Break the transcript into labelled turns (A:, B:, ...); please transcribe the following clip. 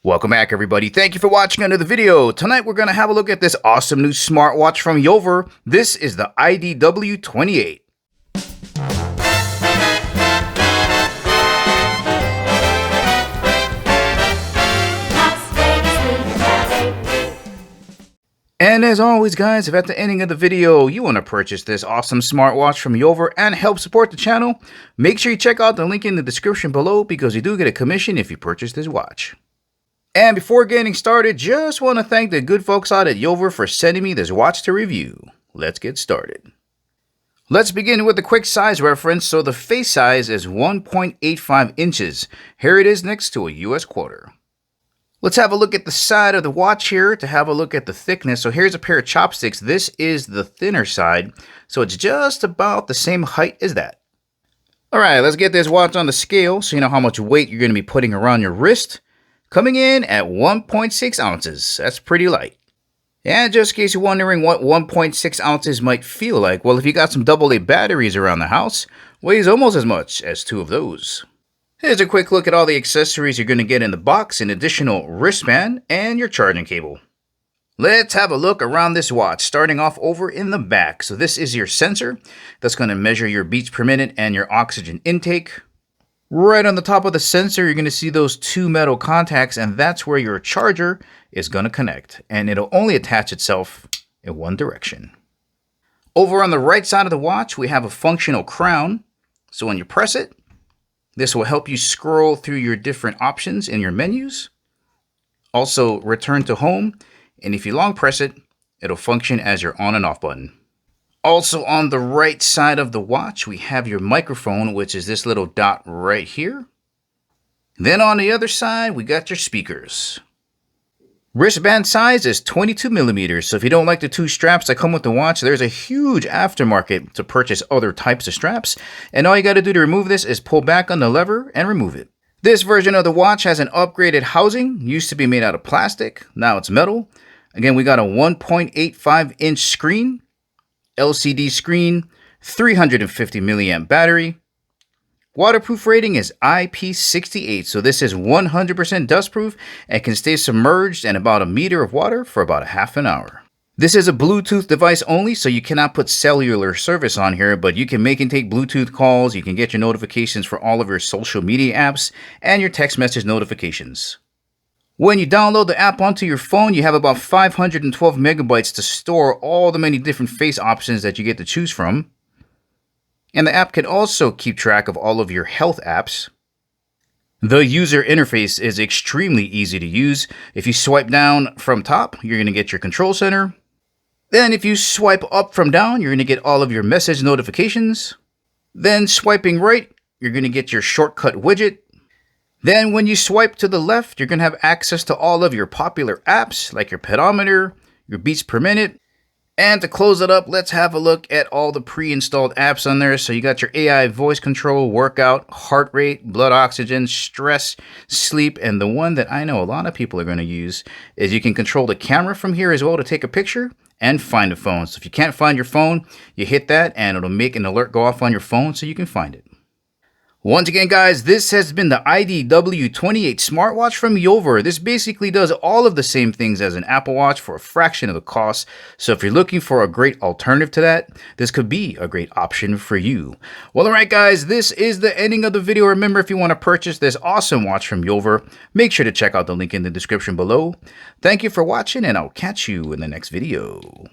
A: Welcome back, everybody. Thank you for watching another video. Tonight we're going to have a look at this awesome new smartwatch from Yoever. This is the IDW28. And as always, guys, if at the ending of the video you want to purchase this awesome smartwatch from Yoever and help support the channel, make sure you check out the link in the description below because you do get a commission if you purchase this watch. And before getting started, just want to thank the good folks out at Yoever for sending me this watch to review. Let's get started. Let's begin with a quick size reference. So the face size is 1.85 inches. Here it is next to a US quarter. Let's have a look at the side of the watch here to have a look at the thickness. So here's a pair of chopsticks. This is the thinner side, so it's just about the same height as that. All right, let's get this watch on the scale so you know how much weight you're going to be putting around your wrist. Coming in at 1.6 ounces. That's pretty light. And just in case you're wondering what 1.6 ounces might feel like, well, if you got some AA batteries around the house, weighs almost as much as 2 of those. Here's a quick look at all the accessories you're going to get in the box, an additional wristband, and your charging cable. Let's have a look around this watch, starting off over in the back. So this is your sensor that's going to measure your beats per minute and your oxygen intake. Right on the top of the sensor, you're going to see those 2 metal contacts, and that's where your charger is going to connect. And it'll only attach itself in one direction. Over on the right side of the watch, we have a functional crown. So when you press it, this will help you scroll through your different options in your menus. Also, return to home, and if you long press it, it'll function as your on and off button. Also on the right side of the watch, we have your microphone, which is this little dot right here. Then on the other side, we got your speakers. Wristband size is 22 millimeters, so if you don't like the 2 straps that come with the watch, there's a huge aftermarket to purchase other types of straps, and all you got to do to remove this is pull back on the lever and remove it. This version of the watch has an upgraded housing. Used to be made out of plastic, now it's metal. Again, we got a 1.85-inch screen, LCD screen, 350 milliamp battery. Waterproof rating is IP68, so this is 100% dustproof and can stay submerged in about a meter of water for about a half an hour. This is a Bluetooth device only, so you cannot put cellular service on here, but you can make and take Bluetooth calls, you can get your notifications for all of your social media apps, and your text message notifications. When you download the app onto your phone, you have about 512 megabytes to store all the many different face options that you get to choose from. And the app can also keep track of all of your health apps. The user interface is extremely easy to use. If you swipe down from top, you're going to get your control center. Then if you swipe up from down, you're going to get all of your message notifications. Then swiping right, you're going to get your shortcut widget. Then when you swipe to the left, you're going to have access to all of your popular apps like your pedometer, your beats per minute. And to close it up, let's have a look at all the pre-installed apps on there. So you got your AI voice control, workout, heart rate, blood oxygen, stress, sleep, and the one that I know a lot of people are going to use is you can control the camera from here as well to take a picture and find a phone. So if you can't find your phone, you hit that and it'll make an alert go off on your phone so you can find it. Once again, guys, this has been the IDW28 smartwatch from Yoever. This basically does all of the same things as an Apple Watch for a fraction of the cost. So if you're looking for a great alternative to that, this could be a great option for you. Well, all right, guys, this is the ending of the video. Remember, if you want to purchase this awesome watch from Yoever, make sure to check out the link in the description below. Thank you for watching, and I'll catch you in the next video.